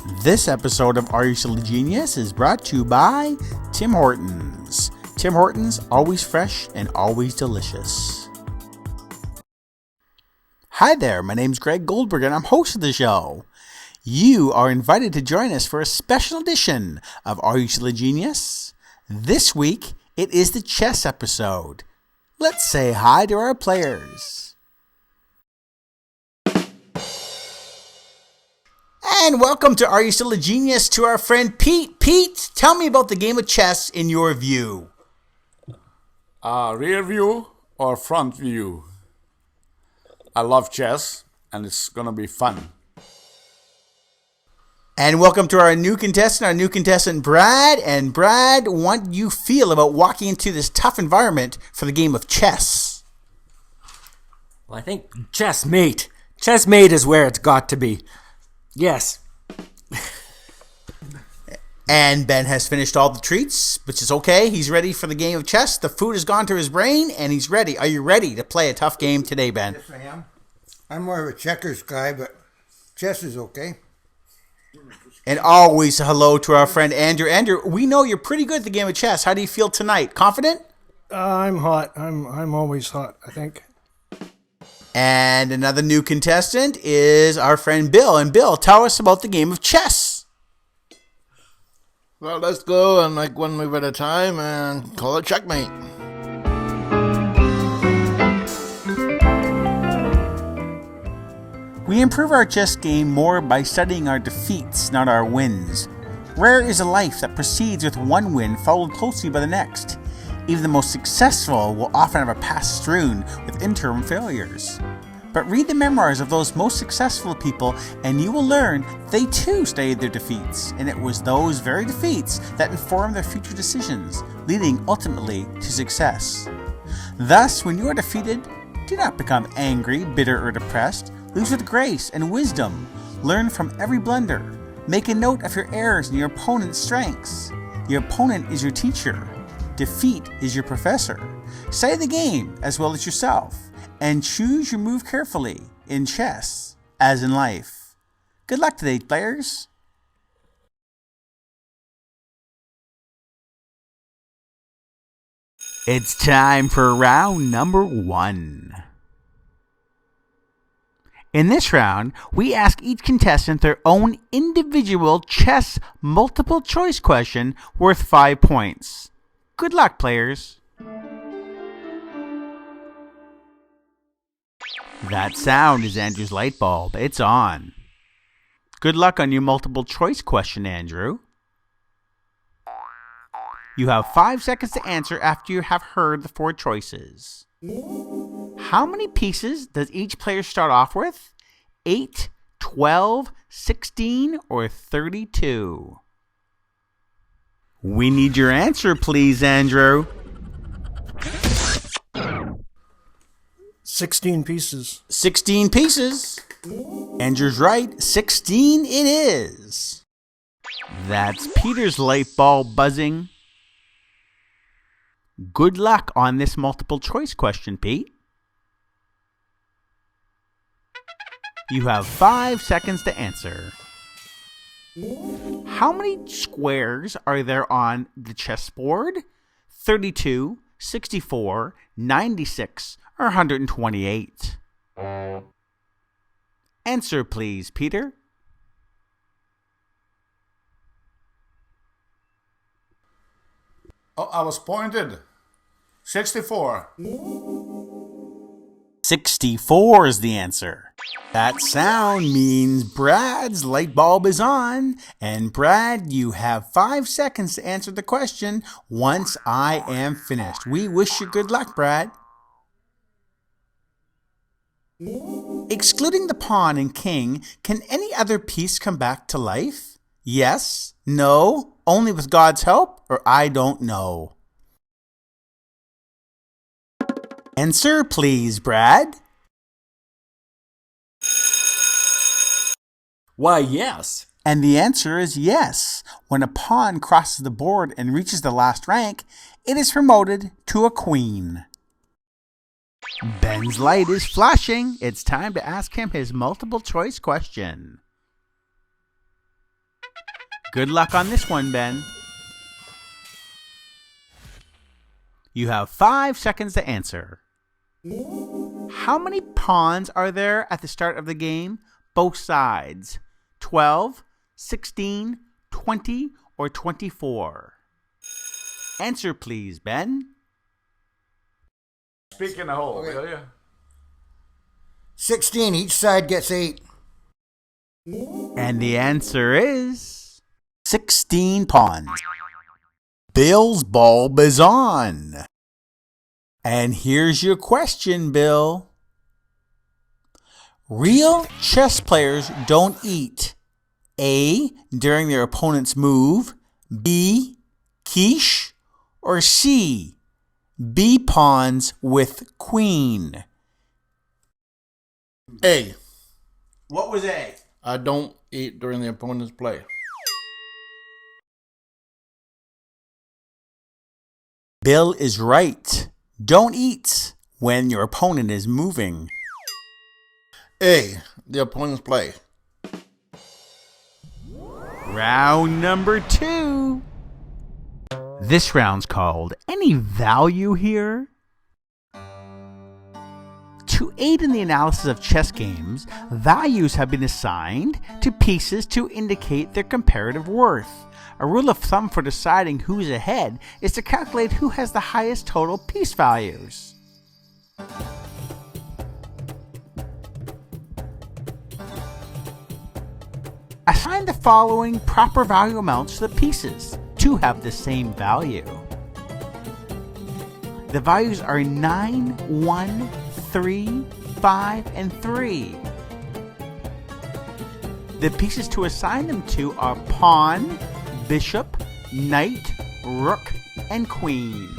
This episode of Are You Still a Genius is brought to you by Tim Hortons. Tim Hortons, always fresh and always delicious. Hi there, my name's Greg Goldberg and I'm host of the show. You are invited to join us for a special edition of Are You Still a Genius? This week, it is the chess episode. Let's say hi to our players. And welcome to Are You Still a Genius to our friend Pete. Pete, tell me about the game of chess in your view. Rear view or front view? I love chess and it's gonna be fun. And welcome to our new contestant Brad. And Brad, what do you feel about walking into this tough environment for the game of chess? Well, I think chessmate. Chessmate is where it's got to be. Yes. And Ben has finished all the treats, which is okay. He's ready for the game of chess. The food has gone to his brain, and he's ready. Are you ready to play a tough game today, Ben? Yes, I am. I'm more of a checkers guy, but chess is okay. And always hello to our friend Andrew. Andrew, we know you're pretty good at the game of chess. How do you feel tonight? Confident? I'm hot. I'm always hot, I think. And another new contestant is our friend Bill. And Bill, tell us about the game of chess. Well, let's go and like one move at a time and call it checkmate. We improve our chess game more by studying our defeats, not our wins. Rare is a life that proceeds with one win followed closely by the next. Even the most successful will often have a past strewn with interim failures. But read the memoirs of those most successful people and you will learn they too studied their defeats, and it was those very defeats that informed their future decisions, leading ultimately to success. Thus, when you are defeated, do not become angry, bitter, or depressed. Lose with grace and wisdom. Learn from every blunder. Make a note of your errors and your opponent's strengths. Your opponent is your teacher. Defeat is your professor. Study the game as well as yourself, and choose your move carefully in chess, as in life. Good luck today, players. It's time for round number 1. In this round, we ask each contestant their own individual chess multiple choice question worth 5 points. Good luck, players. That sound is Andrew's light bulb. It's on. Good luck on your multiple choice question, Andrew. You have 5 seconds to answer after you have heard the 4 choices. How many pieces does each player start off with? 8, 12, 16, or 32? We need your answer, please, Andrew. 16 pieces. 16 pieces. Andrew's right. 16 it is. That's Peter's light bulb buzzing. Good luck on this multiple choice question, Pete. You have 5 seconds to answer. How many squares are there on the chessboard? 32, 64, 96, or 128? Answer, please, Peter. Oh, I was pointed. 64. 64 is the answer. That sound means Brad's light bulb is on. And Brad, you have 5 seconds to answer the question once I am finished. We wish you good luck, Brad. Excluding the pawn and king, can any other piece come back to life? Yes? No? Only with God's help? Or I don't know? Answer, please, Brad. Why, yes. And the answer is yes. When a pawn crosses the board and reaches the last rank, it is promoted to a queen. Ben's light is flashing. It's time to ask him his multiple choice question. Good luck on this one, Ben. You have 5 seconds to answer. How many pawns are there at the start of the game? Both sides. 12, 16, 20, or 24? Answer, please, Ben. Speak in the hole, Okay. will you? 16. Each side gets 8. And the answer is 16 pawns. Bill's bulb is on. And here's your question, Bill. Real chess players don't eat A, during their opponent's move, B, quiche, or C, B pawns with queen. A. What was A? I don't eat during the opponent's play. Bill is right. Don't eat when your opponent is moving. A. The opponent's play. Round number 2. This round's called Any Value Here? To aid in the analysis of chess games, values have been assigned to pieces to indicate their comparative worth. A rule of thumb for deciding who's ahead is to calculate who has the highest total piece values. Assign the following proper value amounts to the pieces to have the same value. The values are 9, 1, 3, 5, and 3. The pieces to assign them to are pawn, bishop, knight, rook, and queen.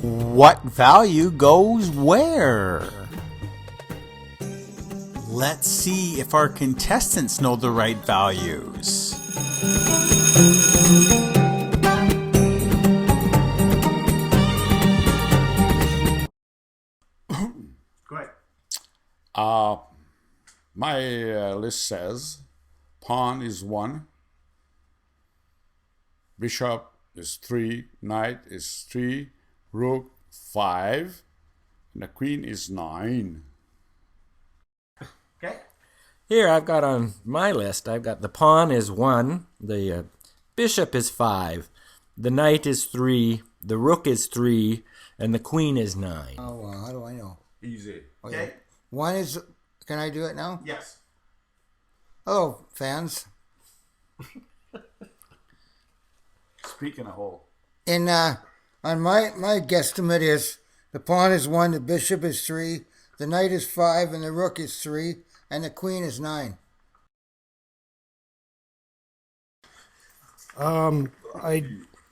What value goes where? Let's see if our contestants know the right values. Go ahead. My list says pawn is 1, bishop is 3, knight is 3, rook 5, and the queen is 9. Okay. Here I've got on my list, I've got the pawn is 1, the bishop is 5, the knight is 3, the rook is 3, and the queen is 9. Oh, well, how do I know? Easy. Okay. 1 is... Can I do it now? Yes. Hello, fans. Speak in a hole. On my guesstimate is the pawn is 1, the bishop is 3, the knight is 5, and the rook is 3, and the queen is 9. I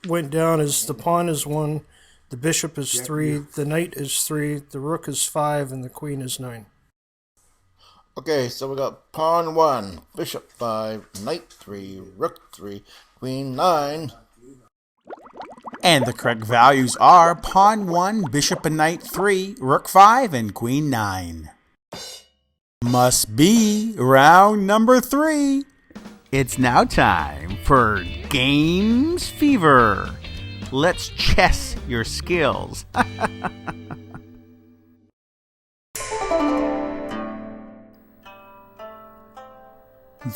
went down as the pawn is 1, the bishop is 3, the knight is 3, the rook is 5, and the queen is 9. Okay, so we got pawn 1, bishop 5, knight 3, rook 3, queen 9. And the correct values are pawn 1, bishop and knight 3, rook 5, and queen 9. Must be round number 3. It's now time for Games Fever. Let's chess your skills.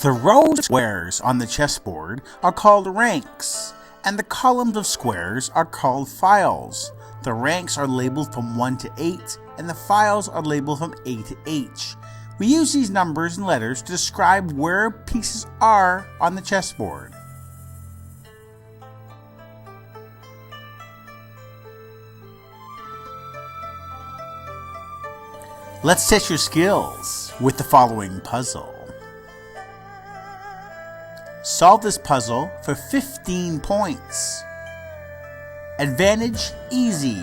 The rows of squares on the chessboard are called ranks, and the columns of squares are called files. The ranks are labeled from 1 to 8, and the files are labeled from A to H. We use these numbers and letters to describe where pieces are on the chessboard. Let's test your skills with the following puzzle. Solve this puzzle for 15 points. Advantage easy.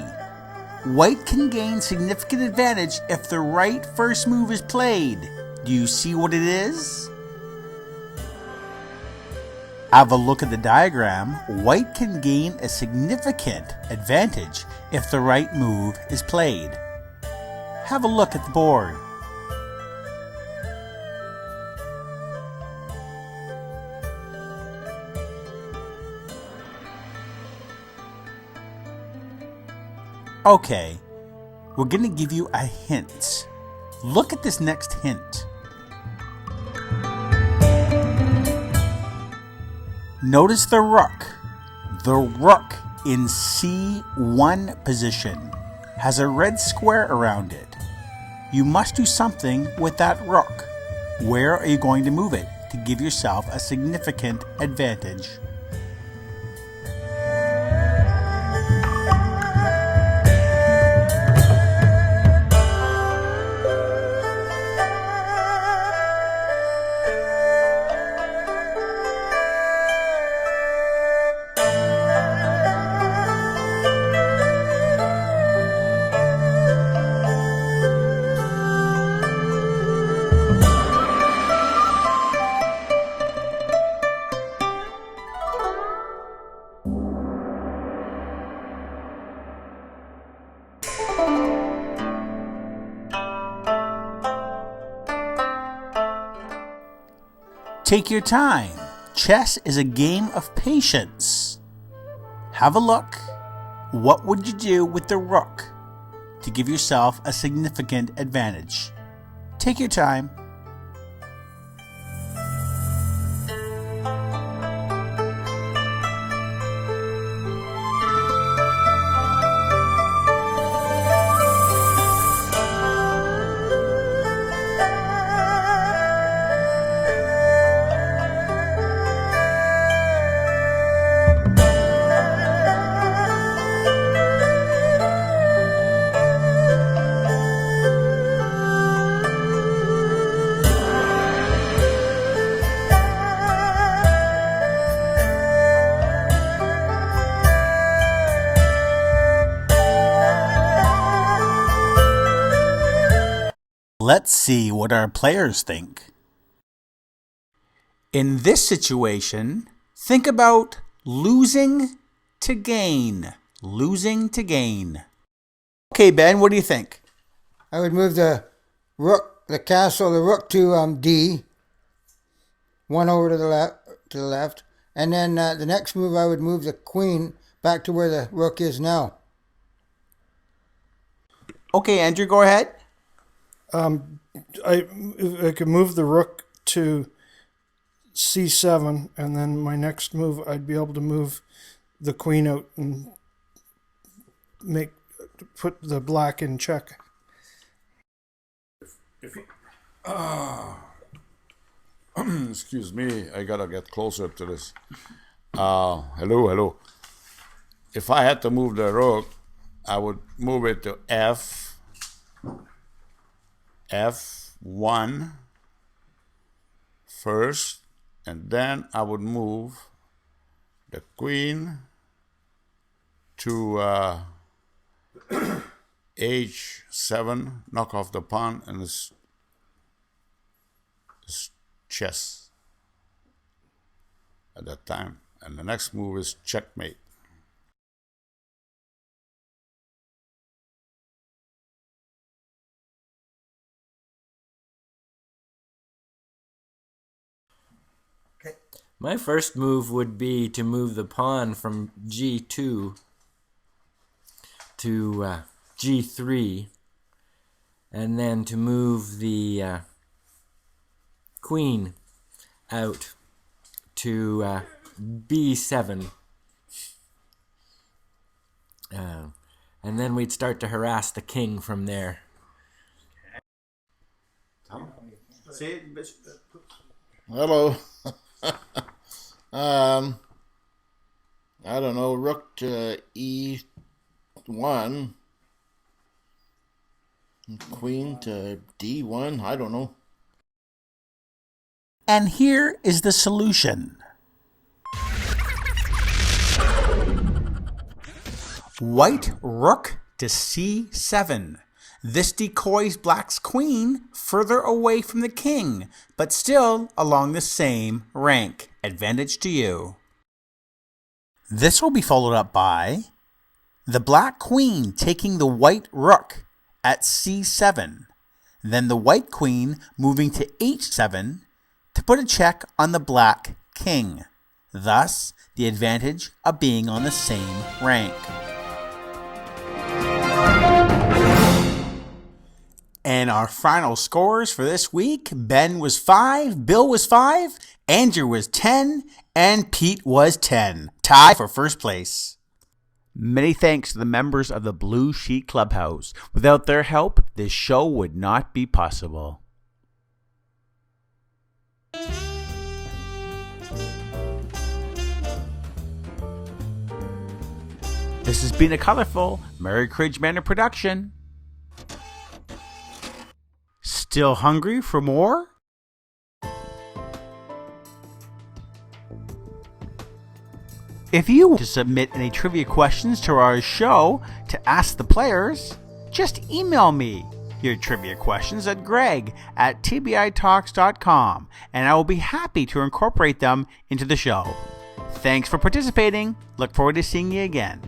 White can gain significant advantage if the right first move is played. Do you see what it is? Have a look at the diagram. White can gain a significant advantage if the right move is played. Have a look at the board. Okay, we're going to give you a hint. Look at this next hint. Notice the rook. The rook in C1 position has a red square around it. You must do something with that rook. Where are you going to move it to give yourself a significant advantage? Take your time. Chess is a game of patience. Have a look. What would you do with the rook to give yourself a significant advantage? Take your time. Let's see what our players think. In this situation, think about losing to gain. Losing to gain. Okay, Ben, what do you think? I would move the rook, the castle, the rook to D, one over to the left, and then the next move I would move the queen back to where the rook is now. Okay, Andrew, go ahead. I could move the rook to C7, and then my next move I'd be able to move the queen out and put the black in check. Excuse me, I gotta get closer to this. Hello. If I had to move the rook, I would move it to F1 first, and then I would move the queen to H7, knock off the pawn, and this chess at that time. And the next move is checkmate. My first move would be to move the pawn from G2 to G3, and then to move the queen out to B7. And then we'd start to harass the king from there. Hello. I don't know, rook to E1, queen to D1, I don't know. And here is the solution. White rook to C7. This decoys Black's queen further away from the king, but still along the same rank. Advantage to you. This will be followed up by the Black queen taking the white rook at c7, then the white queen moving to h7 to put a check on the Black king, thus the advantage of being on the same rank. And our final scores for this week, Ben was 5, Bill was 5, Andrew was 10, and Pete was 10. Tie for first place. Many thanks to the members of the Bluesheet Clubhouse. Without their help, this show would not be possible. This has been a colorful Mary Cridge Manor production. Still hungry for more? If you want to submit any trivia questions to our show to ask the players, just email me your trivia questions at greg@tbitalks.com, and I will be happy to incorporate them into the show. Thanks for participating. Look forward to seeing you again.